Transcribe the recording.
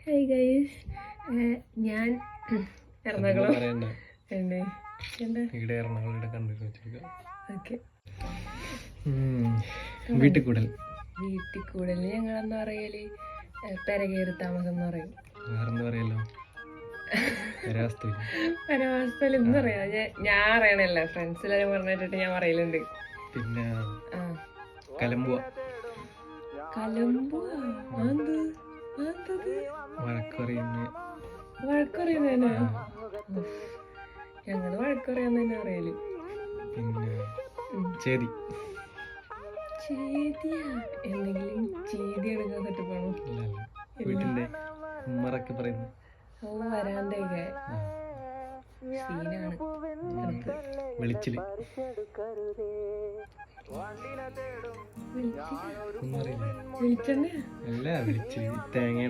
Hi guys, ഞാൻ എറണാകുളം ഉണ്ട്. Okay, വീട്ടിൽ കൂടൽ വീട്ടിൽ കൂടുതൽ ഞങ്ങൾ എന്താ പറയല്, പെരകേറി താമസം എന്ന് പറയും. വേറെന്താ പറയല്ലോ, പരമാവസ്ഥയിൽ എന്താ പറയാ, ഞാൻ അറിയണല്ലോ, ഫ്രണ്ട്സ് എല്ലാവരും പറഞ്ഞിട്ട് ഞാൻ പറയലുണ്ട്. പിന്നെ കലമ്പുവ കലമ്പുവാ, വഴക്കുറയുന്നതന്നെ. ഞങ്ങള് വഴക്കുറയാന്ന് തന്നെ അറിയല്. പിന്നെ ചേതി ചേതിയാ, എന്തെങ്കിലും ചേതി എടുക്കാൻ സെറ്റപ്പാണോ? വീട്ടിന്റെ ഉമ്മറൊക്കെ പറയുന്നു. ഓ, വരാണ്ടൊക്കെ സീനാണ്. വെളിച്ചില് വെളിച്ചെണ്ണ അല്ല, വെളിച്ചില് തേങ്ങയുടെ